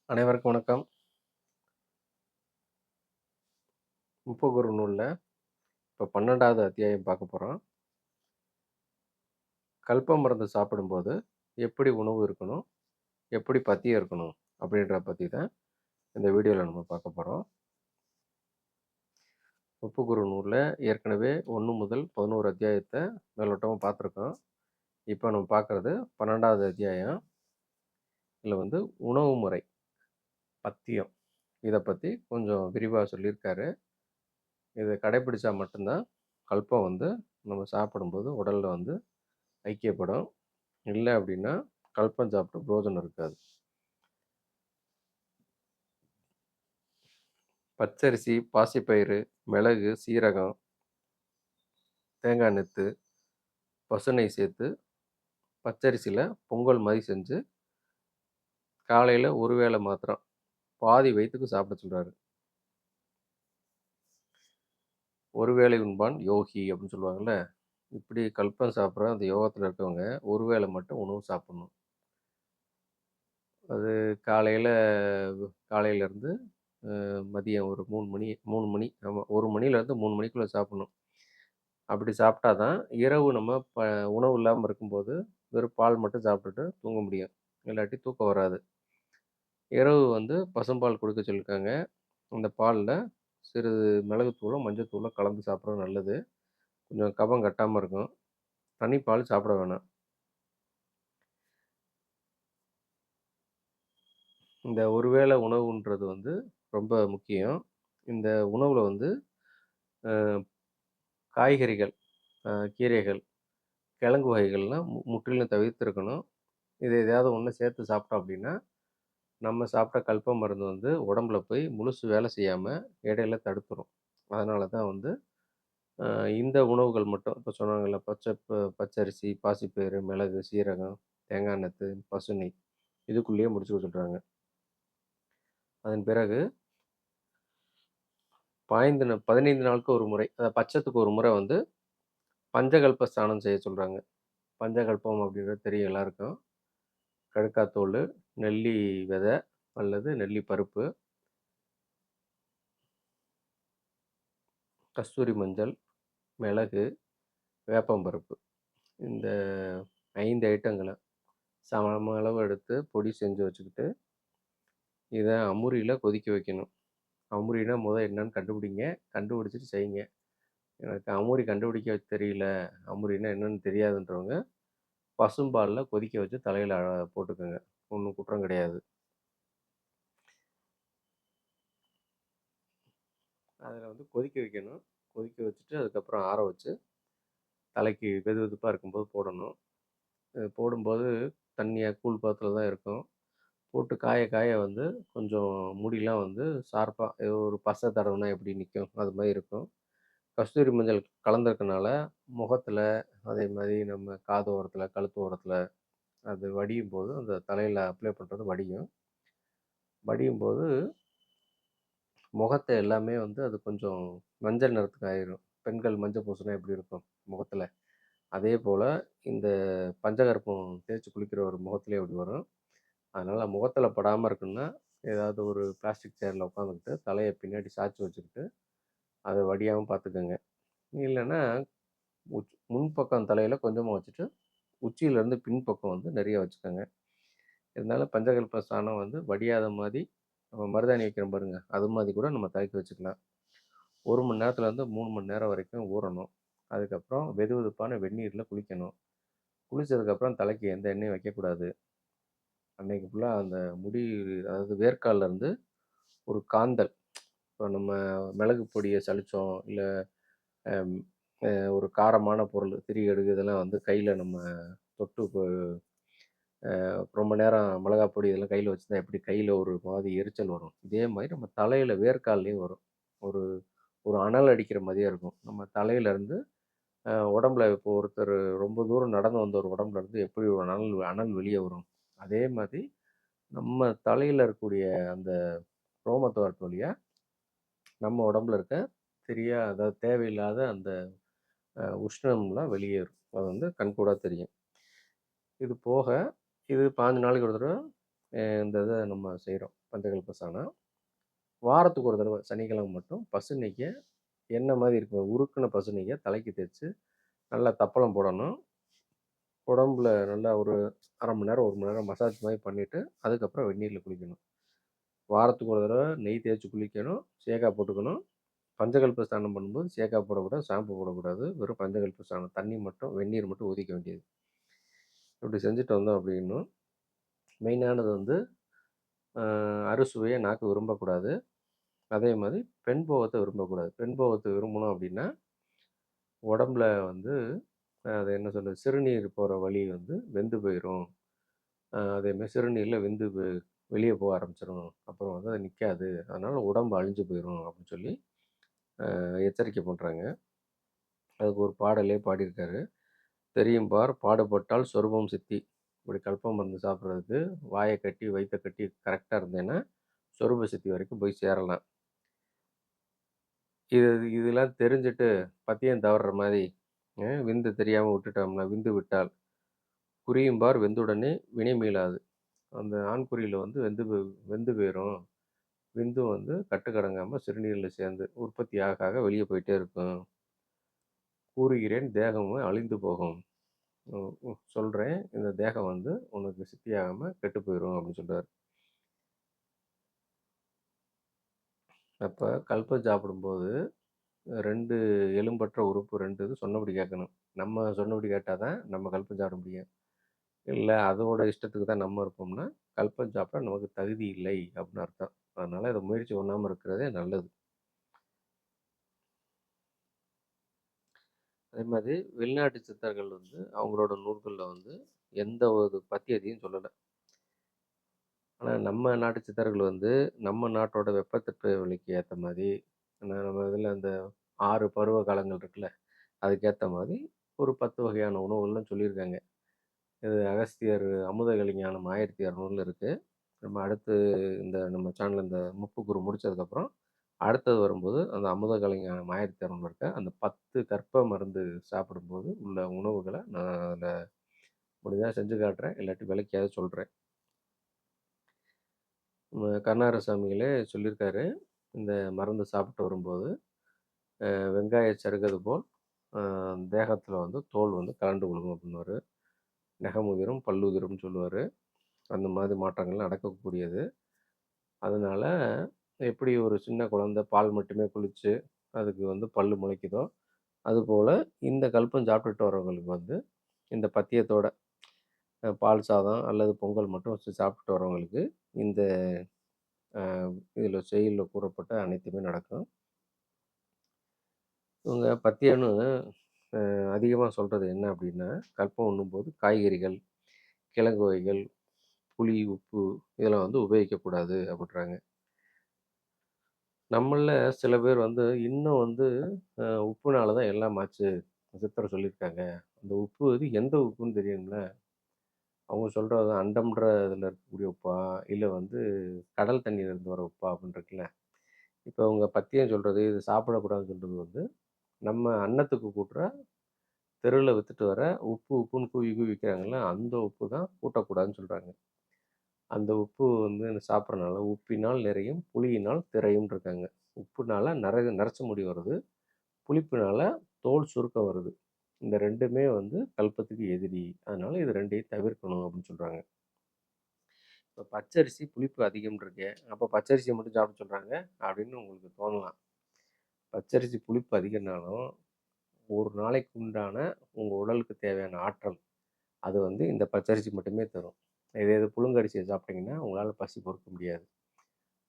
அனைவருக்கும் வணக்கம். முப்பகுரு நூல்ல இப்ப 12வது அத்தியாயம் பார்க்க போறோம். கல்ப மருந்து சாப்பிடும்போது எப்படி உணவு இருக்கணும்? எப்படி பத்தியம் இருக்கணும்? அப்படின்றத பத்தி தான் இந்த வீடியோல நம்ம பார்க்க போறோம். முப்பகுரு நூல்ல ஏற்கனவே 1 முதல் 11 அத்தியாயத்த மேலோட்டமா பார்த்துருக்கோம். இப்ப நம்ம பார்க்கறது 12வது அத்தியாயம். இதுல உணவு முறை, பத்தியம் இத பத்தி கொஞ்சம் விரிவா சொல்லியிருக்காரு. இத கடைப்பிடிச்சா மட்டும் தான் கல்பம் நம்ம சாப்பிடும்போது உடல்ல ஐக்கியப்படும். இல்ல அப்படின்னா, கல்பம் சாப்பிட்டு பிரயோஜனம் இருக்காது. பச்சரிசி, பாசிப்பயிறு, மிளகு, சீரகம், தேங்காய் நெத்து, பசுநெய் சேர்த்து பச்சரிசியில பொங்கல் மாரி செஞ்சு, காலையில ஒரு வேளை மாத்திரம் பாதி வயித்துக்கு சாப்பிட சொல்றாரு. "ஒரு வேளை உண்பான் யோகி" அப்படின்னு சொல்லுவாங்கல்ல. இப்படி கல்பம் சாப்பிடுற அந்த யோகத்துல இருக்கவங்க, ஒரு வேளை மட்டும் உணவு சாப்பிடணும். அது காலையில காலையிலேருந்து மதியம் ஒரு 3 மணி ஆமா 1 மணிலேருந்து 3 மணிக்குள்ள சாப்பிடணும். அப்படி சாப்பிட்டா தான், இரவு நம்ம உணவு இல்லாம இருக்கும்போது, வெறும் பால் மட்டும் சாப்பிட்டுட்டு தூங்க முடியும். இல்லாட்டி தூக்கம் வராது. இரவு பசும்பால் குடுக்க சொல்லியிருக்காங்க. அந்த பால்ல சிறிது மிளகுத்தூளும், மஞ்சத்தூளும் கலந்து சாப்பிடுறது நல்லது. கொஞ்சம் கபம் கட்டாம இருக்கும். தனி பால் சாப்பிட வேணாம். இந்த ஒரு வேளை உணவுன்றது ரொம்ப முக்கியம். இந்த உணவுல அ காய்கறிகள், கீரைகள், கிழங்கு வகைகள்லாம் முற்றிலும் தவிர்த்திருக்கணும். இது எதையாவது ஒண்ணு சேர்த்து சாப்பிட்டோம் அப்படின்னா, நம்ம சாப்பிட்ட கல்ப மருந்து உடம்புல போய் முழுசு வேலை செய்யாம இடையில தடுத்துரும். அதனால தான் அ இந்த உணவுகள் மட்டும் இப்ப சொன்னாங்கல்ல பச்சரிசி, பாசிப்பயிறு, மிளகு, சீரகம், தேங்காய் எண்ணெத்து, பசுநெய் இதுக்குள்ளேயே முடிச்சுக்க சொல்றாங்க. அதன் பிறகு 15 நாளுக்கு ஒரு முறை, பட்சத்துக்கு ஒரு முறை பஞ்சகல்ப ஸ்நானம் செய்ய சொல்றாங்க. பஞ்சகல்பம் அப்படின்றது தெரியும் எல்லாருக்கும். கடுக்காத்தூளு, நெல்லி விதை அல்லது நெல்லி பருப்பு, கஸ்தூரி மஞ்சள், மிளகு, வேப்பம்பருப்பு. இந்த 5 ஐட்டங்கள சம அளவு எடுத்து பொடி செஞ்சு வச்சுக்கிட்டு, இத அமுரியில கொதிக்க வைக்கணும். அமுரினா என்னன்னு கண்டுபிடிங்க. கண்டுபிடிச்சுட்டு செய்யுங்க. எனக்கு அமுரி கண்டுபிடிக்க தெரியல, அமுரினா என்னன்னு தெரியாதுன்றவங்க, பசும்பால்ல கொதிக்க வச்சு தலையில போட்டுக்கங்க. ஒண்ணும் குற்றம் கிடையாது. அதில கொதிக்க வைக்கணும். கொதிக்க வச்சுட்டு, அதுக்கப்புறம் ஆற வச்சு, தலைக்கு வெதுவெதுப்பா இருக்கும்போது போடணும். போடும்போது தண்ணியா கூழ் பதத்தில தான் இருக்கும். போட்டு காய காய கொஞ்சம் முடிலாம் ஷார்ப்பா ஏதோ ஒரு பசை தடவுனா எப்படி நிக்கும், அது மாரி இருக்கும். கஸ்தூரி மஞ்சள் கலந்திருக்கனால, முகத்தில, அதே மாரி நம்ம காது ஓரத்தில, கழுத்து ஓரத்தில அது வடியும்போது, அந்த தலையில அப்ளை பண்றது வடியும். வடியும்போது முகத்த எல்லாமே அது கொஞ்சம் மஞ்சள் நிறத்துக்கு ஆயிரும். பெண்கள் மஞ்சள் பூசினா எப்படி இருக்கும் முகத்தில, அதேபோல இந்த பஞ்சகற்பம் தேய்ச்சு குளிக்கிற ஒரு முகத்திலயும் அப்படி வரும். அதனால முகத்தில படாம இருக்கணும்னா, ஏதாவது ஒரு பிளாஸ்டிக் சேர்ல உட்காந்துக்கிட்டு, தலைய பின்னாடி சாய்ச்சு வச்சுக்கிட்டு, அத வடியாம பார்த்துக்கங்க. இல்லன்னா, முன்பக்கம் தலையில கொஞ்சமா வச்சுட்டு, உச்சியிலேருந்து பின்பக்கம் நெறைய வச்சுக்கங்க. இருந்தாலும் பஞ்சகல்ப ஸ்நானம் வடியாத மாரி, நம்ம மருதாணி வைக்கிறோம் பாருங்க, அது மாரி கூட நம்ம தலைக்கு வச்சுக்கலாம். 1 மணி நேரத்துலேருந்து 3 மணி நேரம் வரைக்கும் ஊறணும். அதுக்கப்புறம் வெதுவெதுப்பான வெந்நீர்ல குளிக்கணும். குளிச்சதுக்கப்புறம் தலைக்கு எந்த எண்ணெயும் வைக்கக்கூடாது. அன்னைக்கு ஃபுல்லா அந்த முடி, அதாவது வேர்க்கால்லேருந்து ஒரு காந்தல். இப்போ நம்ம மிளகு பொடிய சலிச்சோம், இல்ல அம் அ ஒரு காரமான பொருள், திரிகடுகு இதெல்லாம் கையில நம்ம தொட்டு ரொம்ப நேரம் மிளகாய் பொடி இதெல்லாம் கையில வச்சிருந்தா எப்படி கையில ஒரு மாரி எரிச்சல் வரும். இதே மாரி நம்ம தலையில வேர்க்கால்லையும் வரும். ஒரு ஒரு அனல் அடிக்கிற மாரியே இருக்கும். நம்ம தலையிலேருந்து உடம்புல இப்போ ஒருத்தர் ரொம்ப தூரம் நடந்து வந்த ஒரு உடம்புல இருந்து எப்படி ஒரு அனல் அனல் வெளிய வரும். அதே மாதிரி நம்ம தலையில இருக்கக்கூடிய அந்த ரோமத்துவாரத்து வழியா நம்ம உடம்புல இருக்க அதாவது தேவையில்லாத அந்த உஷ்ணம்லாம் வெளியேறும். அது கண்கூடா தெரியும். இது போக இது 15 நாளைக்கு ஒரு தடவ இந்த இத நம்ம செய்றோம். பஞ்சகல்ப சாணம். வாரத்துக்கு ஒரு தடவ சனிக்கிழமை மட்டும் பசு நெய்ய எண்ணெய் மாரி இருக்கும். உருக்குன பசு நெய்ய தலைக்கு தேய்ச்சு, நல்லா தப்பலம் போடணும். உடம்புல நல்லா ஒரு 1/2 மணி நேரம், 1 மணி நேரம் மசாஜ் மாரி பண்ணிட்டு, அதுக்கப்புறம் வெந்நீர்ல குளிக்கணும். வாரத்துக்கு ஒரு தடவ நெய் தேய்ச்சு குளிக்கணும். சேகா போட்டுக்கணும். பஞ்சகல்ப ஸ்நானம் பண்ணும்போது சேக்கா போடக்கூடாது, ஷாம்பு போடக்கூடாது. வெறும் பஞ்சகல்ப ஸ்நானம். தண்ணி மட்டும், வெந்நீர் மட்டும் ஊத்திக்க வேண்டியது. இப்படி செஞ்சுட்டு வந்தோம் அப்படின்னும், மெயினானது வந்து அ அறுசுவைய நாக்கு விரும்பக்கூடாது. அதே மாரி பெண் போகத்த விரும்பக்கூடாது. பெண் போகத்த விரும்பணும் அப்படின்னா, உடம்புல வந்து அது என்ன சொல்றது, சிறுநீர் போற வழி வந்து வெந்து போயிரும். அதேமாரி சிறுநீர்ல வெந்து வெளிய போக ஆரம்பிச்சுரும். அப்புறம் வந்து அது நிக்காது. அதனால உடம்பு அழிஞ்சு போயிரும் அப்படின்னு சொல்லி எச்சரிக்கை பண்றாங்க. அதுக்கு ஒரு பாடலே பாடியிருக்காரு. "தெரியும் பார் பாடுபட்டால் சொர்பம் சித்தி." இப்படி கல்ப மருந்து சாப்பிடுறதுக்கு வாய கட்டி, வயித்த கட்டி கரெக்ட்டா இருந்தேன்னா, சொர்ப சித்தி வரைக்கும் போய் சேரலாம். இது இதெல்லாம் தெரிஞ்சுட்டு பத்தியம் தவறுற மாரி, விந்து தெரியாம விட்டுட்டோம்னா, விந்து விட்டால் குறியும் பார் வெந்துடனே வினை மீளாது. அந்த ஆண்குறியில வந்து வெந்து போயிரும். விந்து வந்து கட்டுக்கடங்காம சிறுநீர்ல சேர்ந்து உற்பத்தி ஆக ஆக வெளிய போயிட்டே இருக்கும். கூறுகிறேன் தேகமும் அழிந்து போகும். சொல்றேன் இந்த தேகம் வந்து உனக்கு சித்தியாகாம கெட்டு போயிரும் அப்படின்னு சொல்றாரு. அப்ப கல்பம் சாப்பிடும்போது 2 எலும்பற்ற உறுப்பு 2 இது சொன்னபடி கேட்கணும். நம்ம சொன்னபடி கேட்டா தான் நம்ம கல்பம் சாப்பிட முடியும். இல்ல அதோட இஷ்டத்துக்கு தான் நம்ம இருப்போம்னா, கல்பம் சாப்பிட நமக்கு தகுதி இல்லை அப்படின்னு அர்த்தம். அதனால இத முயற்சி பண்ணாம இருக்கிறதே நல்லது. அதே மாதிரி வெளிநாட்டு சித்தர்கள் வந்து அவங்களோட நூல்கள்ல வந்து எந்த ஒரு பத்தியத்தையும் சொல்லல. ஆனா நம்ம நாட்டு சித்தர்கள் வந்து நம்ம நாட்டோட வெப்பத்தட்பவெப்பநிலைக்கு ஏத்த மாரி, நம்ம இதில அந்த 6 பருவ காலங்கள் இருக்குல்ல, அதுக்கேத்த மாரி ஒரு 10 வகையான உணவுகள்லாம் சொல்லியிருக்காங்க. இது அகஸ்தியர் அமுத ஞானம் 1600ல இருக்கு. நம்ம அடுத்து நம்ம சேனல்ல இந்த முப்புக்குரு முடிச்சதுக்கப்புறம், அடுத்தது வரும்போது அந்த அமுத ஞானம் 1600 இருக்க அந்த 10 கற்ப மருந்து சாப்பிடும்போது உள்ள உணவுகள நான் அதில முடிஞ்சா செஞ்சு காட்டுறேன். இல்லாட்டி விளக்கியாவது சொல்றேன். நம்ம கருணாகர சாமிகளே சொல்லியிருக்காரு. இந்த மருந்து சாப்பிட்டு வரும்போது, வெங்காயம் சருகுது போல் அ தேகத்தில வந்து தோல் வந்து கழண்டு விழுகும் அப்டின்னுவாரு. நகம் உதிரும், பல் உதிரும்னு சொல்லுவாரு. அந்த மாதிரி மாற்றங்கள் நடக்கக்கூடியது. அதனால எப்படி ஒரு சின்ன குழந்தை பால் மட்டுமே குடிச்சு, அதுக்கு வந்து பல்லு முளைக்குதோ, அதுபோல இந்த கல்பம் சாப்பிட்டுட்டு வரவங்களுக்கு வந்து, இந்த பத்தியத்தோட பால் சாதம் அல்லது பொங்கல் மட்டும் வச்சு சாப்பிட்டு வரவங்களுக்கு, இந்த அ இதில செய்யுள்ல கூறப்பட்ட அனைத்துமே நடக்கும். இவங்க பத்தியம்னு அதிகமா சொல்றது என்ன அப்டின்னா, கல்பம் உண்ணும்போது காய்கறிகள், கிழங்கு வகைகள், புளி, உப்பு இதெல்லாம் வந்து உபயோகிக்கக்கூடாது அப்டின்றாங்க. நம்மள்ல சில பேர் வந்து இன்னும் வந்து உப்புனால தான் எல்லாம் ஆச்சு. சித்தர் சொல்லியிருக்காங்க. அந்த உப்பு வந்து எந்த உப்புன்னு தெரியணும்ல. அவங்க சொல்றது அண்டம்ன்ற இதில இருக்கக்கூடிய உப்பா, இல்ல வந்து கடல் தண்ணீல இருந்து வர உப்பா அப்டின்னு இருக்குல்ல. இப்ப அவங்க பத்தியம் சொல்றது, இது சாப்பிடக்கூடாதுன்னு சொல்றது வந்து, நம்ம அன்னத்துக்கு கூட்டுற தெருவுல வித்துட்டு வர உப்பு உப்புன்னு கூவி கூவி விக்கிறாங்கல்ல, அந்த உப்பு தான் கூட்டக்கூடாதுன்னு சொல்றாங்க. அந்த உப்பு வந்து சாப்பிட்றனால உப்பினால் நிறையும், புளியினால் திரையும் இருக்காங்க. உப்புனால நரைச்ச முடி வருது. புளிப்புனால தோல் சுருக்கம் வருது. இந்த 2மே வந்து கல்பத்துக்கு எதிரி. அதனால இது 2யும் தவிர்க்கணும் அப்படின்னு சொல்றாங்க. இப்ப பச்சரிசி புளிப்பு அதிகம்னு இருக்கு. அப்ப பச்சரிசிய மட்டும் சாப்பிட சொல்றாங்க அப்படின்னு உங்களுக்கு தோணலாம். பச்சரிசி புளிப்பு அதிகம்னாலும், ஒரு நாளைக்கு உண்டான உங்க உடலுக்கு தேவையான ஆற்றல், அது வந்து இந்த பச்சரிசி மட்டுமே தரும். இதே இது புழுங்கரிசிய சாப்பிட்டீங்கன்னா, உங்களால பசி பொறுக்க முடியாது.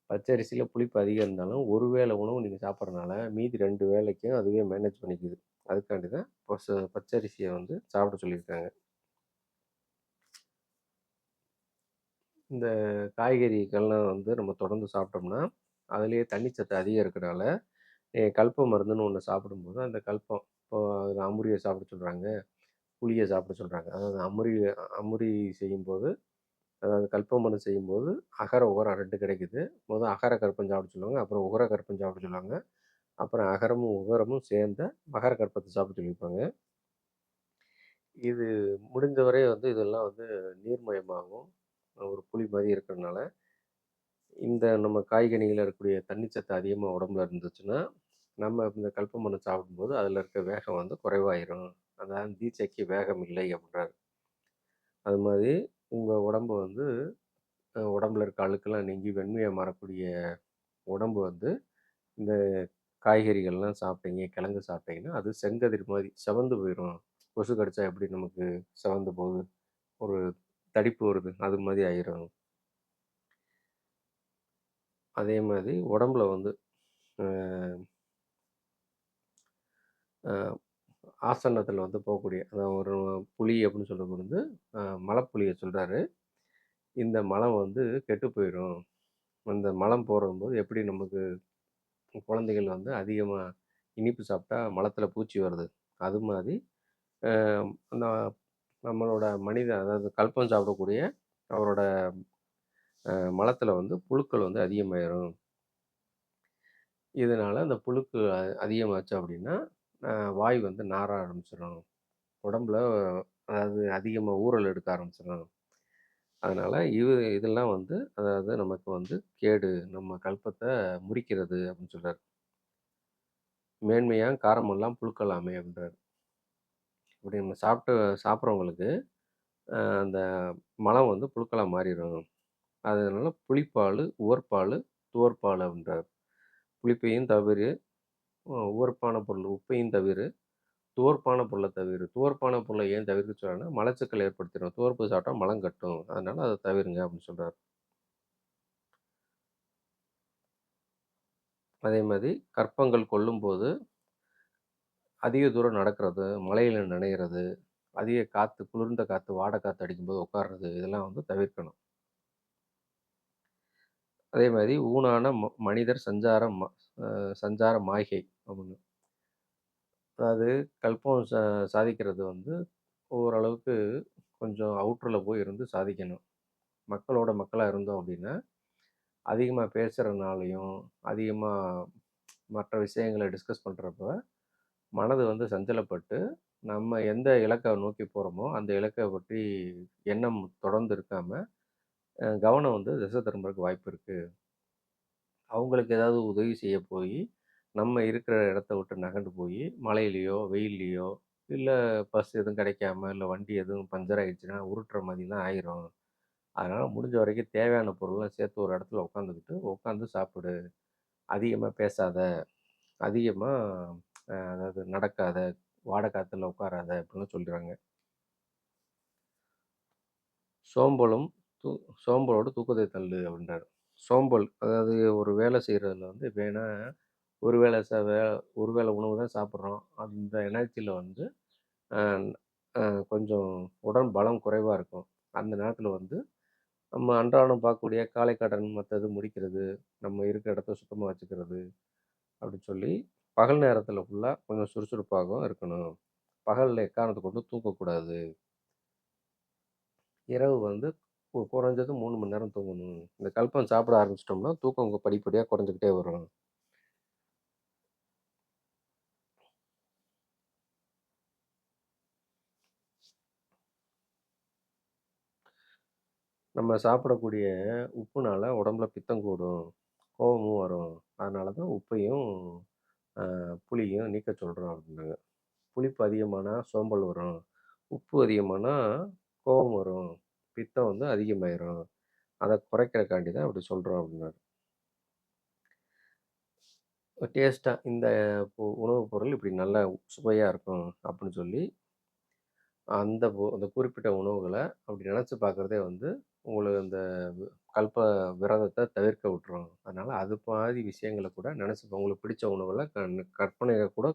பச்சரிசியில புளிப்பு அதிகம் இருந்தாலும், ஒரு வேளை உணவு நீங்க சாப்பிடுறனால, மீதி 2 வேளைக்கும் அதுவே மேனேஜ் பண்ணிக்குது. அதுக்காண்டி தான் பச்சரிசிய வந்து சாப்பிட சொல்லியிருக்காங்க. இந்த காய்கறிகள்லாம் வந்து நம்ம தொடர்ந்து சாப்பிட்டோம்னா, அதிலேயே தண்ணீச்சத்து அதிகம் இருக்கனால, கல்ப மருந்துன்னு ஒண்ணு சாப்பிடும்போது, அந்த கல்பம் இப்போ அதில அமுரிய சாப்பிட சொல்றாங்க, புளிய சாப்பிட சொல்றாங்க. அதாவது அமுரி செய்யும்போது, அதாவது கல்ப மருந்து செய்யும்போது, அகர, உகரம் 2 கிடைக்குது. அகர கற்பம் சாப்பிட சொல்லுவாங்க. அப்புறம் உகர கற்பம் சாப்பிட சொல்லுவாங்க. அப்புறம் அகரமும், உகரமும் சேர்ந்த மகர கற்பத்த சாப்பிட சொல்லியிருப்பாங்க. இது முடிந்தவரை வந்து இதெல்லாம் வந்து நீர்மயமாகும். ஒரு புளி மாரி இருக்கிறனால, இந்த நம்ம காய்கனிகள்ல இருக்கக்கூடிய தண்ணி சத்து அதிகமா உடம்புல இருந்துச்சுன்னா, நம்ம இந்த கல்பமண்ணு சாப்பிடும்போது அதில இருக்க வேகம் வந்து குறைவாயிரும். அதான் "தீட்சைக்கு வேகம் இல்லை" அப்படின்றாரு. அது மாரி உங்க உடம்பு வந்து உடம்புல இருக்க அழுக்கெல்லாம் நீங்கி வெண்மையா மாறக்கூடிய உடம்பு வந்து, இந்த காய்கறிகள்லாம் சாப்பிட்டீங்க, கிழங்கு சாப்பிட்டீங்கன்னா, அது செங்கதிர் மாரி செவந்து போயிரும். கொசு கடிச்சா எப்படி நமக்கு செவந்து போகுது, ஒரு தடிப்பு வருது, அது மாரி ஆயிரும். அதே மாரி உடம்புல வந்து அ அ ஆசன்னத்தில வந்து போகக்கூடிய அதான் ஒரு புலி அப்படின்னு சொல்லக்கூடியது மலப்புலிய சொல்றாரு. இந்த மலம் வந்து கெட்டு போயிரும். அந்த மலம் போடும்போது எப்படி நமக்கு குழந்தைகள் வந்து அதிகமா இனிப்பு சாப்பிட்டா மலத்தில பூச்சி வருது. அது மாரி அ அந்த நம்மளோட அதாவது கல்பம் சாப்பிடக்கூடிய அவரோட மலத்தில வந்து புழுக்கள் வந்து அதிகமாயிரும். இதனால அந்த புழுக்கு அதிகமாச்சு அப்படின்னா, அ வாய் வந்து நாற ஆரம்பிச்சுரும். உடம்புல அதாவது அதிகமா ஊறல் எடுக்க ஆரம்பிச்சுரும். அதனால இதெல்லாம் வந்து அதாவது நமக்கு வந்து கேடு. நம்ம கல்பத்த முறிக்கிறது அப்படின்னு சொல்றாரு. மேன்மையா காரமெல்லாம் புழுக்கலாமே அப்படின்றாரு. இப்படி நம்ம சாப்பிடுறவங்களுக்கு அந்த மலம் வந்து புழுக்களா மாறிரும். அதனால புளிப்பாலு, உவர்ப்பாலு, துவர்ப்பாலு அப்படின்றாரு. புளிப்பையும் தவிரு, உவர்ப்பான பொருள் உப்பையும் தவிரு, துவர்ப்பான பொருள தவிரு. துவர்ப்பான பொருள ஏன் தவிர்க்க சொல்றாருன்னா, மலச்சிக்கல் ஏற்படுத்திரும். துவர்ப்பு சாப்பிட்டா மலம் கட்டும். அதனால அத தவிருங்க அப்படின்னு சொல்றாரு. அதே மாரி கர்ப்பங்கள் கொள்ளும்போது அதிக தூரம் நடக்கிறது, மழையில நனையிறது, அதிக காத்து, குளிர்ந்த காத்து, வாட காத்து அடிக்கும்போது உட்கார்றது, இதெல்லாம் வந்து தவிர்க்கணும். அதே மாரி ஊனான மனிதர் சஞ்சார மாய்கை அப்படின்னு. அதாவது கல்பம் சாதிக்கிறது வந்து ஓரளவுக்கு கொஞ்சம் அவுட்டர்ல போய் இருந்து சாதிக்கணும். மக்களோட மக்களா இருந்தோம் அப்படின்னா, அதிகமா பேசுறனாலயும், அதிகமா மற்ற விஷயங்கள டிஸ்கஸ் பண்றப்ப, மனது வந்து சஞ்சலப்பட்டு, நம்ம எந்த இலக்க நோக்கி போறோமோ, அந்த இலக்க பற்றி எண்ணம் தொடர்ந்து இருக்காம, கவனம் வந்து திசை திரும்புறதுக்கு வாய்ப்பு இருக்கு. அவங்களுக்கு ஏதாவது உதவி செய்ய போயி, நம்ம இருக்கிற இடத்த விட்டு நகண்டு போயி, மழையிலயோ, வெயில்லயோ, இல்ல பஸ் எதுவும் கிடைக்காம, இல்ல வண்டி எதுவும் பஞ்சர் ஆயிடுச்சுன்னா, உருட்டுற மாதிரிலாம் ஆயிரும். அதனால முடிஞ்ச வரைக்கும் தேவையான பொருள்லாம் சேர்த்து ஒரு இடத்துல உட்காந்துக்கிட்டு, உட்காந்து சாப்பிடு. அதிகமா பேசாத. அதிகமா அதாவது நடக்காத, வாட காத்துல உட்காராத அப்டின்னு சொல்றாங்க. சோம்பலும் தூ சோம்பலோட தூக்கத்தை தள்ளு அப்டின்றாரு. சோம்பல் அதாவது ஒரு வேலை செய்றதுல வந்து வேணா ஒரு வேளை ஒரு வேளை உணவு தான் சாப்பிடுறோம். அந்த எனர்ஜில வந்து அ அ கொஞ்சம் உடல் பலம் குறைவா இருக்கும். அந்த நேரத்தில வந்து நம்ம அன்றாடம் பார்க்கக்கூடிய காலை கடன் மத்தது முடிக்கிறது, நம்ம இருக்கிற இடத்த சுத்தமா வச்சுக்கிறது அப்டின்னு சொல்லி, பகல் நேரத்தில ஃபுல்லா கொஞ்சம் சுறுசுறுப்பாகவும் இருக்கணும். பகல்ல எக்காரணத்த கொண்டும் தூங்கக்கூடாது. இரவு வந்து குறைஞ்சது 3 மணி நேரம் தூங்கணும். இந்த கல்பம் சாப்பிட ஆரம்பிச்சுட்டோம்னா, தூக்கம் படிப்படியா குறைஞ்சுக்கிட்டே வரும். நம்ம சாப்பிடக்கூடிய உப்புனால உடம்புல பித்தம் கூடும், கோவமும் வரும். அதனால தான் உப்பையும், புளியும் நீக்கச் சொல்றோம் அப்டின்னாங்க. புளிப்பு அதிகமானா சோம்பல் வரும். உப்பு அதிகமானா கோவம் வரும். பித்தம் வந்து அதிகமாயிரும். அத குறைக்கிறக்காண்டி தான் அப்டி சொல்றோம் அப்டின்னாரு. டேஸ்ட்டா இந்த உணவு பொருள் இப்டி நல்லா சுவையா இருக்கும் அப்டின்னு சொல்லி அந்த குறிப்பிட்ட உணவுகள அப்படி நெனச்சு பார்க்குறதே வந்து, உங்களுக்கு அந்த கல்ப விரதத்த தவிர்க்க விட்டுரும். அதனால அது மாரி விஷயங்கள கூட நெனச்சு உங்களுக்கு பிடிச்ச உணவுகள கற்பனையில கூட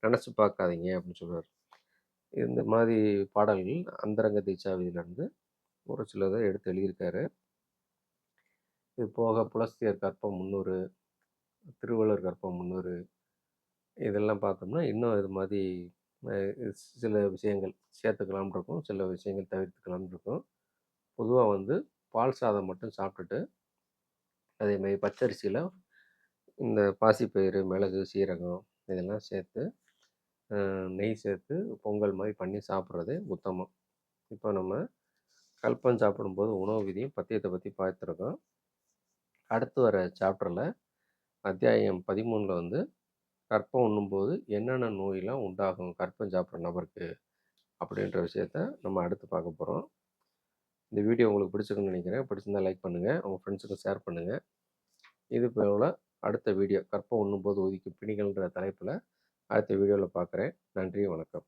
நெனச்சு பார்க்காதீங்க அப்படின்னு சொல்றாரு. இந்த மாரி பாடல்கள் அந்தரங்க தீட்சாவிலிருந்து ஒரு சிலத எடுத்து எழுதியிருக்காரு. இது போக புலஸ்தியர் கற்பம் 300, திருவள்ளுவர் கற்பம் 300 இதெல்லாம் பார்த்தோம்னா, இன்னும் இது மாரி அ சில விஷயங்கள் சேர்த்துக்கலாம்னு இருக்கும். சில விஷயங்கள் தவிர்த்துக்கலாம்னு இருக்கும். பொதுவா வந்து பால் சாதம் மட்டும் சாப்பிட்டுட்டு, அதேமாரி பச்சரிசியில இந்த பாசிப்பயிறு, மிளகு, சீரகம் இதெல்லாம் சேர்த்து, நெய் சேர்த்து பொங்கல் மாரி பண்ணி சாப்பிடுறது உத்தமம். இப்போ நம்ம கல்பம் சாப்பிடும்போது உணவு விதியும் பத்தியத்தை பற்றி பார்த்துருக்கோம். அடுத்து வர சாப்டரில் அத்தியாயம் 13ல் வந்து கற்பம் உண்ணும்போது என்னென்ன நோயெல்லாம் உண்டாகும் கற்பம் சாப்பிட்ற நபருக்கு அப்படின்ற விஷயத்த நம்ம அடுத்து பார்க்க போகிறோம். இந்த வீடியோ உங்களுக்கு பிடிச்சிருக்குன்னு நினைக்கிறேன். பிடிச்சிருந்தா லைக் பண்ணுங்கள், உங்கள் ஃப்ரெண்ட்ஸுக்கு ஷேர் பண்ணுங்கள். இது போல் அடுத்த வீடியோ கற்பம் உண்ணும்போது ஒதுக்கும் பிணிகள்ன்ற தலைப்பில் அடுத்த வீடியோவில் பார்க்குறேன். நன்றி, வணக்கம்.